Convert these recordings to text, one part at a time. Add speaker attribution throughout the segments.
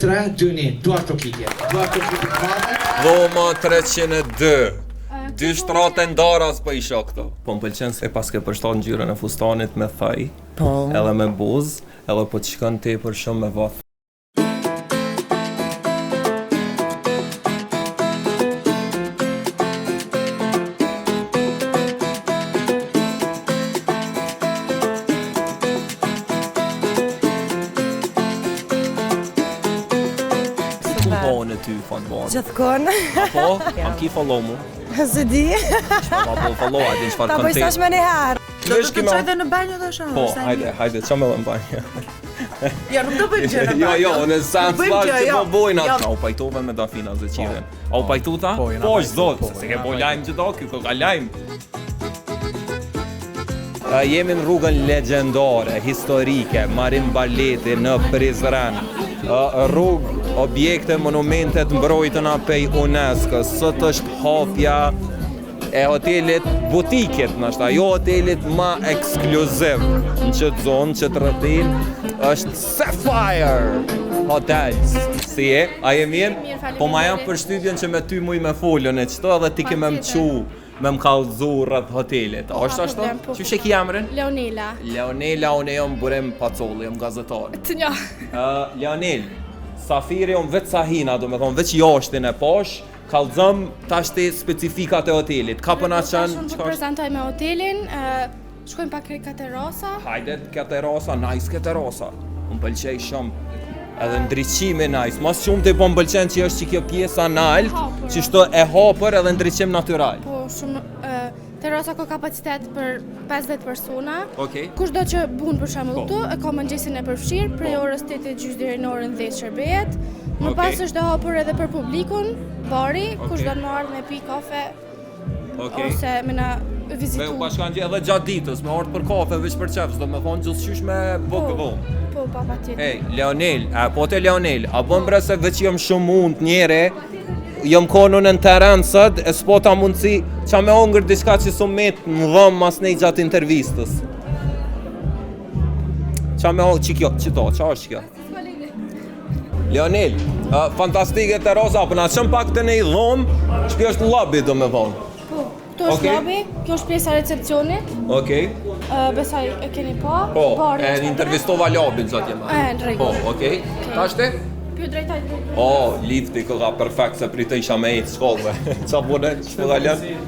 Speaker 1: 3, 2, 1, duar të kitje. Duar të kitje të madhe.
Speaker 2: Dhoma 302. 2 shtrate ndaras po isha këto. Po m'pëlqen se pas ke përshtat ngjyrën e fustanit me thaj.
Speaker 3: Po.
Speaker 2: Edhe me buzë, edhe po të shkon tepër shumë me vath. Kumpone ty fanbon.
Speaker 3: Gjithkohën.
Speaker 2: Apo, am ki follow mu.
Speaker 3: Se di.
Speaker 2: Apo follow a din çfarë
Speaker 3: Ta bëj
Speaker 2: kontent.
Speaker 3: sa më një herë. Do
Speaker 2: Vesh
Speaker 3: të
Speaker 2: kima-
Speaker 3: çoj dhe në banjë dhe shoh.
Speaker 2: Po, hajde, çamë në banjë.
Speaker 3: Ja, nuk do bëj gjë në banjë.
Speaker 2: Jo, në sens
Speaker 3: Bëjmë
Speaker 2: fakt
Speaker 3: gjë,
Speaker 2: që
Speaker 3: jo.
Speaker 2: po bojnë
Speaker 3: Jo.
Speaker 2: atë. Au pajtove me Dafina Zeqiven. Au pajtuta? Po, zot, se ke po lajm që do, kjo ka lajm. Jemi në rrugën legjendare, historike, marrim baleti në Prizren. Rrugë, objekte, monumentet mbrojtëna pej UNESCO. Sot është hapja e hotelit butikit, nështë, jo hotelit ma ekskluziv në qëtë zonë, qëtë rëtin, është Sapphire Hotels. Si e? A je mirë? Po ma jam për shtypjen që me ty muj me folën e qëto edhe ti ke me mqu, me m'kallëzu rrët hotelit. A është ashtu? Që shë ki jamrin?
Speaker 4: Leonela.
Speaker 2: Leonela, unë jam Burim Pacolli, jam gazetar.
Speaker 4: Të njo.
Speaker 2: Leonel, Safiri jam vetë sahina, do me thonë, veç jashtin e posh, kallëzëm tashti specifikat e hotelit. Ka përna qënë...
Speaker 4: Shumë të prezentoj me hotelin, shkojmë pak ka terasa.
Speaker 2: Hajde ka terasa, nice ka terasa. Më pëlqej shumë. Edhe ndriqimi nice. Mas shumë të po më pëlqen që është që kjo pjesa nalt, që shto e hapër edhe ndriqim natural.
Speaker 4: Po shumë, terasa ka kapacitet për 50 persona.
Speaker 2: Okej.
Speaker 4: Kushdo që bun për shembull këtu, e ka mëngjesin e përfshirë, prej orës 8:30 deri në orën 10 shërbehet. Më pas është e hapur edhe për publikun, bari, kush do të marrë me pi kafe ose me na
Speaker 2: Me
Speaker 4: vizitu.
Speaker 2: u bashkan gjë edhe gjatë ditës, me orë për kafe, veç për qefës, do me thonë gjithë me bukë dhomë.
Speaker 4: Po, pa tjetër.
Speaker 2: Hey, Leonel, po te Leonel, a bën bre se veç jam shumë mund njere, jam konë në teren sët, e s'po ta mundësi qa me ongër diçka që sumet në dhëmë mas nej gjatë intervistës. Qa me ongër, qa është kjo? Leonel, fantastike terasa, për na qëm pak të nej dhëmë, që kjo është lobby do me thonë.
Speaker 4: Po, këtu është lobby, kjo është pjesa e recepcionit.
Speaker 2: Okej.
Speaker 4: Besoj e keni pa.
Speaker 2: Po,
Speaker 4: Bari
Speaker 2: e
Speaker 4: është
Speaker 2: intervistova lobby në zotë jema.
Speaker 4: Në rregull.
Speaker 2: Po, okej. Tashte?
Speaker 4: Pyet drejtaj.
Speaker 2: O, lifti këka perfekt se pritë isha me ejtë shkollëve. Qa bune, që përga lënë?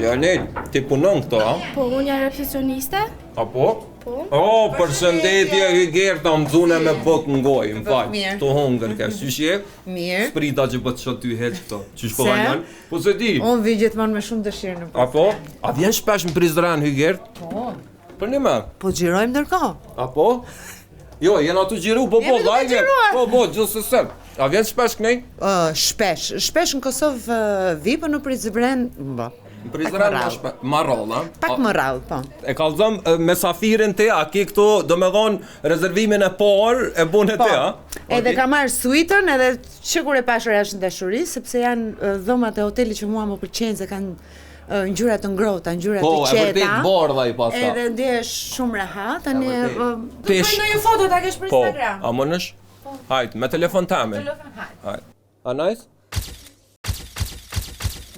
Speaker 2: Leonel, ti punon këto, a?
Speaker 4: Po, unë jam recepcioniste.
Speaker 2: Apo?
Speaker 4: Po.
Speaker 2: O, përshëndetje, Hygerta, më dzune me bëk në gojë, më falj.
Speaker 3: Mirë.
Speaker 2: Të hongër kesh, që shje?
Speaker 3: Mirë.
Speaker 2: Sprita që bët që ty heq këto. Që shkolla
Speaker 3: Se?
Speaker 2: njën? Po se di.
Speaker 3: Unë vi gjithmonë me shumë dëshirë në punë.
Speaker 2: Apo? A vjen shpesh në Prizren, Hygert?
Speaker 3: Po.
Speaker 2: Për një me?
Speaker 3: Po xhirojmë ndërkohë.
Speaker 2: Apo? Jo, jena të gjiru, po,
Speaker 3: Jemi duke
Speaker 2: vajge.
Speaker 3: xhiruar.
Speaker 2: Po, gjithë se. A vjen shpesh kënej?
Speaker 3: Shpesh në Kosovë vi, po në Prizren,
Speaker 2: Në Prizren ma rralla.
Speaker 3: Pak më rrallë, po.
Speaker 2: E kallëzëm me Safirin ti, a ki këtu, do me dhonë rezervimin e parë, e bune ti, a?
Speaker 3: Edhe ka marrë suitën, edhe që kur e pashër është në dashuri, sepse janë dhomat e hotelit që mua më pëlqejnë se kanë ngjyra të ngrohta, ngjyra
Speaker 2: Po,
Speaker 3: të
Speaker 2: e
Speaker 3: qeta.
Speaker 2: vërtet bardha i paska.
Speaker 3: Edhe ndjesh shumë rehat, tani
Speaker 2: vërtet.
Speaker 3: do të
Speaker 2: Pesh.
Speaker 3: bëj ndonjë foto ta kesh për
Speaker 2: Po,
Speaker 3: Instagram.
Speaker 2: a mënësh? Hajt, me telefon tame. Hajt. A nice?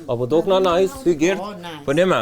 Speaker 2: Apo dok na nice, Hygert?
Speaker 3: Po, nice.
Speaker 2: Po një me?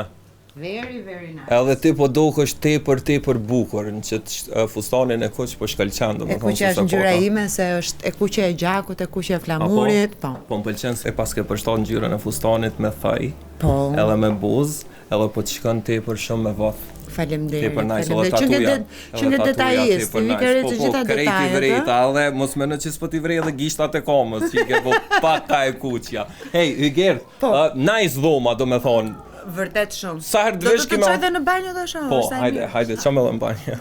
Speaker 3: Very, very nice.
Speaker 2: Edhe ti po dok është tepër bukur në që fustanin e kuq po shkëlqen, do
Speaker 3: E
Speaker 2: me thonë
Speaker 3: kuqja është ngjyra ime se është e kuqja e gjakut, e kuqja e flamurit, po.
Speaker 2: Po më pëlqen se pas ke përshtat ngjyrën e fustanit me thaj,
Speaker 3: Po.
Speaker 2: edhe me buzë, edhe po të shkon tepër shumë me vath.
Speaker 3: Faleminderit.
Speaker 2: Tepër nice, edhe
Speaker 3: Faleminderit.
Speaker 2: tatuja.
Speaker 3: Që në detajist, ti ke të gjitha
Speaker 2: krejti
Speaker 3: detajet.
Speaker 2: vrejta, edhe mos me në që s'po t'i vrej edhe gishtat e komës, që i ke po paka e kuqja. Hej, Hygert, nice dhoma, do me thonë.
Speaker 3: Vërtet shumë.
Speaker 2: Sa herë
Speaker 3: Do
Speaker 2: dvesh
Speaker 3: të
Speaker 2: kima...
Speaker 3: çoj dhe në banjë do shoh.
Speaker 2: Po,
Speaker 3: është sa mirë.
Speaker 2: hajde, qa me dhe në banjë.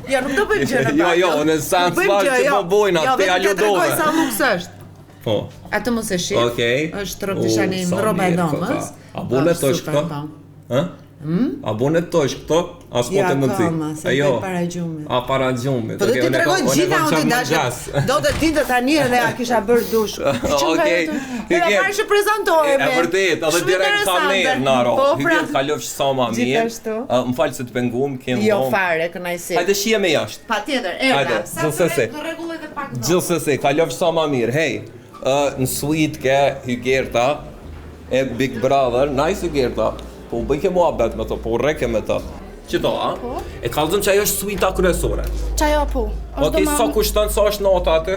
Speaker 3: Jo, nuk do bëjmë gjë në banjë.
Speaker 2: Jo, në sens
Speaker 3: Bëjmë
Speaker 2: fakt
Speaker 3: gjë,
Speaker 2: që
Speaker 3: jo.
Speaker 2: po bojna,
Speaker 3: Jo,
Speaker 2: te
Speaker 3: vetëm të tregoj
Speaker 2: aludove.
Speaker 3: sa luks është.
Speaker 2: Po,
Speaker 3: Atë mos e shih.
Speaker 2: okej.
Speaker 3: Është rrob të shanim,
Speaker 2: sa
Speaker 3: rroba e
Speaker 2: mirë,
Speaker 3: domës.
Speaker 2: kaka. A bune të është
Speaker 3: super,
Speaker 2: këto?
Speaker 3: po.
Speaker 2: Hë? A bune tosh këto? As po të mundsi.
Speaker 3: Se bëj para gjumit.
Speaker 2: A para gjumit.
Speaker 3: Po do t'i tregoj gjitha unë të dashur. Do të dinte tani edhe a kisha bërë dush.
Speaker 2: Okej.
Speaker 3: Era para që prezantohej.
Speaker 2: E vërtet, edhe direkt kamerë naro. Hygjet kalofsh sa më mirë.
Speaker 3: Gjithashtu.
Speaker 2: Më fal se të penguam, kem
Speaker 3: Jo fare, kënaqësi.
Speaker 2: Hajde shihemi jashtë.
Speaker 3: Patjetër,
Speaker 2: Hajde,
Speaker 3: erdha.
Speaker 2: gjithsesi.
Speaker 3: Rregull edhe pak.
Speaker 2: Gjithsesi, kalofsh sa më mirë. Hey, në suite ke Hygjerta e Big Brother, nice Hygjerta. Po bëj ke muhabet me to, po rreke me to. Qito, a?
Speaker 4: Po.
Speaker 2: E kallëzëm që ajo është suita kryesore.
Speaker 4: Qajo po.
Speaker 2: Okej, sa kushton, sa është nota aty?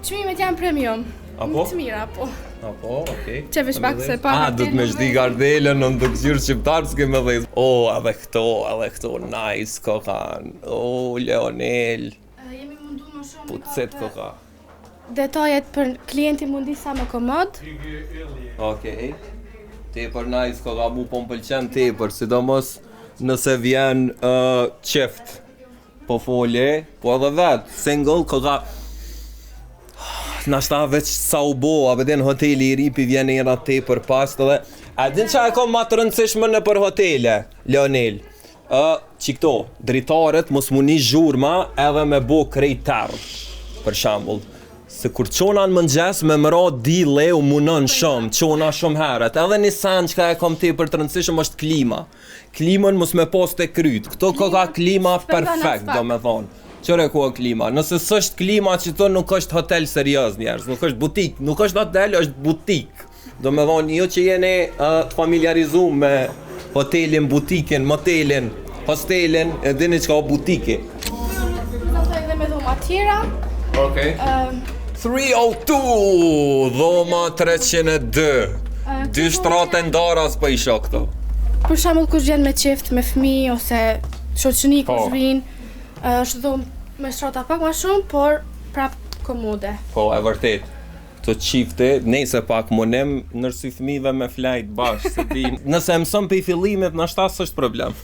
Speaker 4: Çmimet janë premium.
Speaker 2: Apo?
Speaker 4: Të mira, po.
Speaker 2: Apo, okej.
Speaker 4: Që veç pak se pa.
Speaker 2: Do të më zhdi gardelën në ndëgzyrë shqiptarë s'ke me dhejtë. Edhe këto, nice, kokan. Leonel,
Speaker 4: Jemi mundu më shumë.
Speaker 2: pucet koka.
Speaker 4: Detajet për klienti mundi sa më komod.
Speaker 2: Okej. Tepër nice, koka mu po m'pëlqen tepër, sidomos nëse vjen qeft. Po folje, po edhe vetë, single, koka... Nashta veç sa u bo, a vedin hoteli i ripi vjen era tepër pas edhe... A din qa e kom ma të rëndësishme në për hotele, Leonel? Qikto, dritaret mos muni zhurma edhe me bo krejt tërë, për shambull. Se kur qona në mëngjes me mëra di leu munon shumë, qona shumë herët. Edhe një sen që ka e kom te për të rëndësishëm është klima. Klimën mos me pas të kryt. Këto ka klima perfekt, do me thonë. Qëre ku e klima? Nëse s'është klima që të nuk është hotel serios njerës, nuk është butik, nuk është hotel, është butik. Do me thonë, jo që jeni të familiarizu me hotelin, butikin, motelin, hostelin, e dini që ka butiki.
Speaker 4: Prezantoj edhe me dhoma tjera.
Speaker 2: Okej. 302, dhoma 302. Dy shtrate ndaras për isha këto.
Speaker 4: Për shembull kush vjen me qeft, me fëmijë ose shoqëni kush vin, është dhomë me shtrata pak më shumë, por prap komode.
Speaker 2: Po, e vërtet. Këto qifte, nejse pak monem nërsi fëmijëve me flajt bashkë, se ti... Nëse mësëm për i fillimit, në ashtas është problem.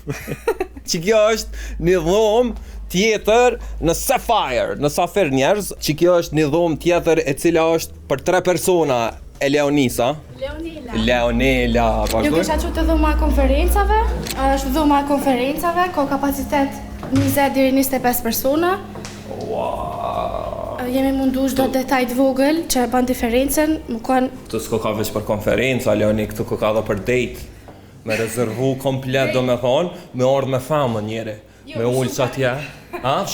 Speaker 2: Që kjo është një dhomë tjetër në Sapphire, në Safir njerëz, që kjo është një dhomë tjetër e cila është për 3 persona, e Leonisa. Leonela,
Speaker 4: Ju
Speaker 2: vazhdoj.
Speaker 4: kisha qute dhoma e konferencave, është dhoma e konferencave, ka kapacitet 20 deri 25 persona. Jemi mundu çdo detaj të vogël që e bën diferencën, më kanë
Speaker 2: Këtu s'ko ka veç për konferenca, Leoni, këtu ko ka dhe për date. Me rezervu komplet, do me thonë, me ardhë me famën njeri. Me ullë që atje.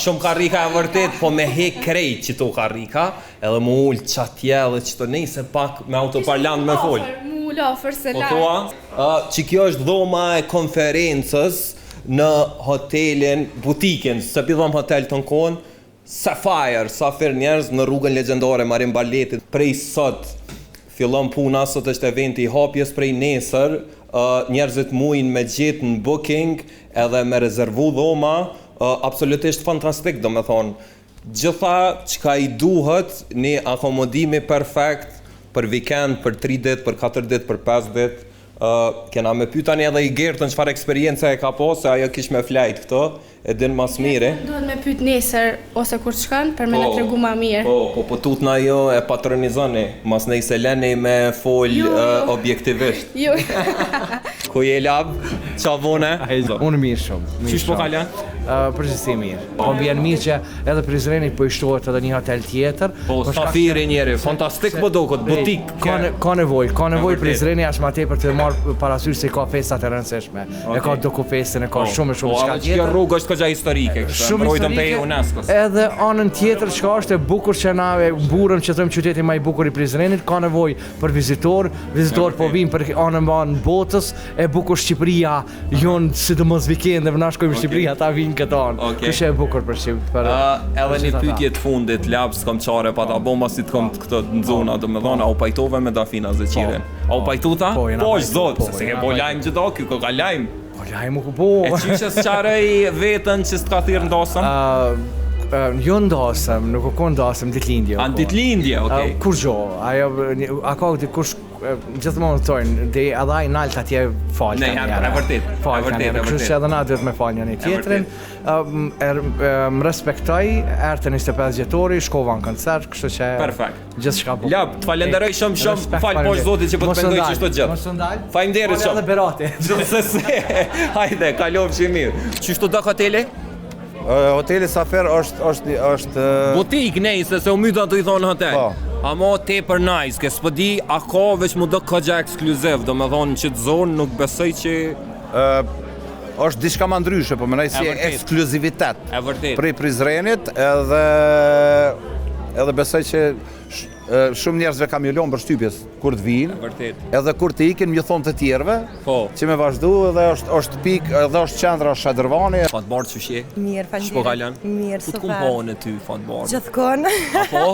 Speaker 2: Shumë karrika e vërtet, po me hek krejt që tu karrika, edhe me ullë që atje, edhe që të nejse pak me autoparlant me folë.
Speaker 4: Mu ofër se
Speaker 2: Po thua, që kjo është dhoma e konferencës në hotelin, butikin, se pidhom hotel të në konë, Sapphire, Safir njerëz në rrugën legjendare Marim Baletit. Prej sot fillon puna, sot është eventi i hapjes, prej nesër njerëzit mujnë me gjetë në booking edhe me rezervu dhoma, absolutisht fantastik, do me thonë. Gjitha çka i duhet, një akomodimi perfekt për weekend, për 3 ditë, për 4 ditë, për 5 ditë. Kena me pytani edhe i Gertën çfarë eksperienca e ka po, se ajo kish me flajt këto, e din mas mire.
Speaker 4: Duhet me pyet nesër ose kur të shkon për me na tregu më mirë.
Speaker 2: Po tutna jo e patronizoni, mas nejse leni me fol objektivisht.
Speaker 4: Jo.
Speaker 2: Ku je lab? Qa vone?
Speaker 5: Unë mirë shumë.
Speaker 2: Qysh po kalen?
Speaker 5: Përgjithsi mirë. Po vjen mirë që edhe Prizreni po i shtohet edhe një hotel tjetër.
Speaker 2: Po Safiri njeri, fantastik po do këtë butik.
Speaker 5: Ka nevojë Prizreni as më tepër të marr parasysh se ka festat e rëndësishme. E ka dokufestën, e ka shumë çka tjetër.
Speaker 2: Kjo rrugë është këgja historike, kështë mbrojtëm pe UNESCO-s.
Speaker 5: Edhe anën tjetër çka është e bukur që na e mburëm që thëmë qyteti më i bukur i Prizrenit, ka nevojë për vizitor po vinë për anën banë botës, e bukur Shqipëria, jon sidomos vikendeve na shkojmë në Shqipëri, ata vinë këtë anë. Kështë e bukur për Shqipëri.
Speaker 2: Edhe një pyetje të fundit, lab s'kom qare pa ta bomba si të kom këtë në zona, do me thonë, au pajtove me Dafina Zeqirin. Au pajtuta? Po, zot, se ke po lajmë gjitho, kjo ka lajmë.
Speaker 5: Po lajmë ku po.
Speaker 2: E qyqës qarej vetën që s'ka thirë ndosën?
Speaker 5: Jo ndasëm, nuk u kon ndasëm ditëlindje.
Speaker 2: Ditëlindje, okej.
Speaker 5: Kur gjo, ajo a ka dikush gjithmonë thonë, dhe edhe ai nalt atje fal
Speaker 2: Ne, e vërtet.
Speaker 5: Kështu që edhe na duhet me fal njëri tjetrin. Më respektoj, ertë 25 vjetori, shkova në koncert, kështu që
Speaker 2: Perfekt.
Speaker 5: gjithçka po.
Speaker 2: Lap, të falenderoj shumë, fal poshtë zotit që po të mendoj çështë gjë.
Speaker 5: Mos u ndal.
Speaker 2: Faleminderit shumë.
Speaker 5: Edhe Berati.
Speaker 2: Gjithsesi, hajde, kalofshi mirë. Çështu do hoteli?
Speaker 6: Hoteli Safer është
Speaker 2: Butik nejse se u myta të i thonë hotel.
Speaker 6: Po.
Speaker 2: Amo tepër nice, ke s'po di a ka veç mu do këgja ekskluziv, do me thonë që të zonë nuk besoj që...
Speaker 6: është diçka ma ndryshe, po mënoj si
Speaker 2: vërtet.
Speaker 6: ekskluzivitet
Speaker 2: E vërtet.
Speaker 6: prej Prizrenit edhe besoj që shumë njerëzve kam ju lënë përshtypjes kur të vinë,
Speaker 2: Vërtet.
Speaker 6: edhe kur të ikin më thonë të tjerëve
Speaker 2: Po.
Speaker 6: që me vazhdu edhe është pikë edhe është qendra Shadrvani.
Speaker 2: Fatbar që shje?
Speaker 7: Mirë,
Speaker 2: Shpo
Speaker 7: faleminderit.
Speaker 2: kalan?
Speaker 7: Mirë,
Speaker 2: Ku të
Speaker 7: super.
Speaker 2: kumpone ty, Fatbar?
Speaker 7: Gjithkohë.
Speaker 2: Apo?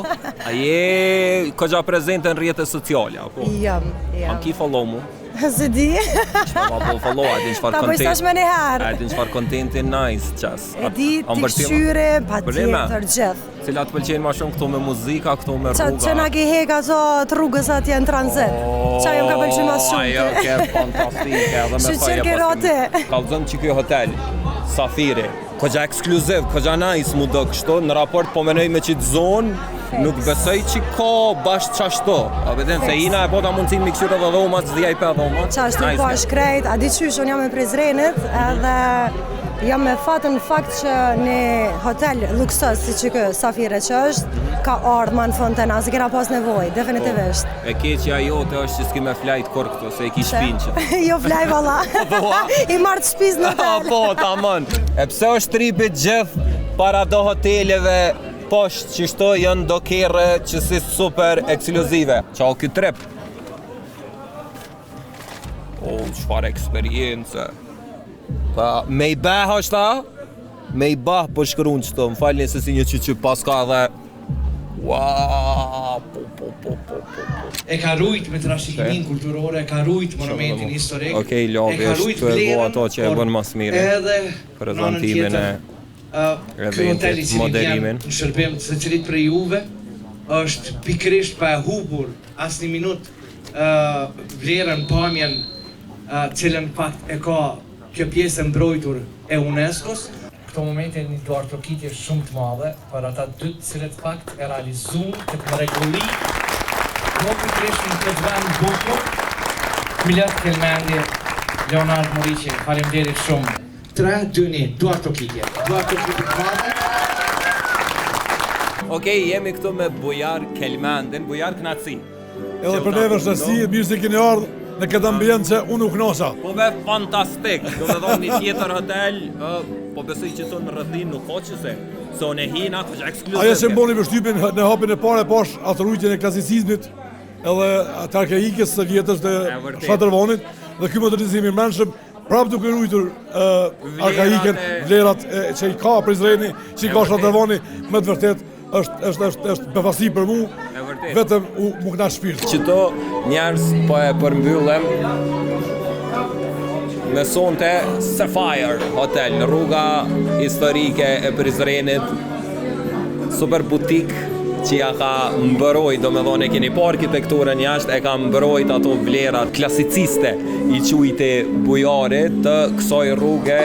Speaker 2: A je këgja prezente në rrjetet sociale, apo?
Speaker 7: Jam.
Speaker 2: Am ki follow mu?
Speaker 7: Se di.
Speaker 2: Apo follow, a din çfarë
Speaker 7: Ta bëj
Speaker 2: content?
Speaker 7: sash me njëherë.
Speaker 2: A din çfarë contenti nice qas?
Speaker 7: E di ti këshyre, pa tjetër gjithë.
Speaker 2: Cilat pëlqejnë ma shumë këto me muzika, këto me rruga?
Speaker 7: Që na ke hek ato të rrugës atje në tranzit. Qa jam ka pëlqy mas shumë.
Speaker 2: Ajo ke fantastike, edhe me
Speaker 7: Shqyr
Speaker 2: faja
Speaker 7: ke rote.
Speaker 2: Kallëzëm që kjo hotel, Safiri, këgja ekskluziv, këgja nice mu do kështu, në raport po menoj me qitë zonë, nuk besoj që ka bashkë qashto. A beden se ina e bota mundësin me kësyrë dhe dhomat, zdi a i pe dhomat.
Speaker 7: Qa është po është krejt, a di qysh, unë jam e Prizrenit edhe jam me fatën fakt që në hotel luksos si që kë Safire që është, ka ardhma në fontena, se kena pas nevoj, definitivisht.
Speaker 2: E keqja jote është që s'ki me flajt kur këto, se e ki shpinqë.
Speaker 7: Jo flaj valla, i marrë të shpiz në hotel.
Speaker 2: Po, tamam. E pse është tripit gjithë para do hoteleve poshtë që shto janë do kere që si super ekskluzive. Qao ky trip? O, çfarë eksperiencë. Pa, me i beh është ta? Me i bah po shkërun qëto, më falni se si një që pas ka dhe... Wow, po.
Speaker 1: E ka rujt me trashëgiminë kulturore, e ka rujt monumentin historik.
Speaker 2: Okej, Lovi, është të bo ato që e bën mas mire.
Speaker 1: Edhe
Speaker 2: Prezentimin e
Speaker 1: ky hotel i cili
Speaker 2: modelimin.
Speaker 1: në shërbim të secilit prej juve është pikërisht pa e hupur asnjë minutë vlerën, pamjen, cilën fakt e ka kjo pjesë e mbrojtur e UNESCO-s.
Speaker 5: Këto momente një duar trokitje shumë të madhe për ata dy të cilët fakt e realizuan këtë mrekulli do pikërisht në këtë vend bukur.
Speaker 1: Milat Kelmendi, Leonard Moriqi, faleminderit shumë. 3-2-1, duar trokitje të madhe.
Speaker 2: Okej, jemi këtu me Bujar Kelmendin, Bujar Knaci.
Speaker 8: Edhe për neve është rësi, mirë se keni ardhë në këtë ambient që unë u knosa.
Speaker 2: Po be fantastik, do me thonë një tjetër hotel, po besoj që të në rëdhin nuk ka që se unë e hina, është ekskluziv.
Speaker 8: Aja se mboni përshtypin në hapin e pare pash atë rujtjen e klasicizmit edhe atë arkeikës së vjetës të Shadrvanit dhe ky modernizim i mrenshëm prapë duke rujtur arkaiken, vlerat që i ka Prizreni, që i ka Shadrvani, me të vërtet është befasi për mu, vetëm mu këna shpirt.
Speaker 2: Qëto njerës po e përmbyllem me sonte Sapphire Hotel në rruga historike e Prizrenit, super butik që ja ka mbërojt, do me dhone keni po arkitekturën jashtë, e ka mbërojt ato vlerat klasiciste i qujti bujarit të kësoj rrugë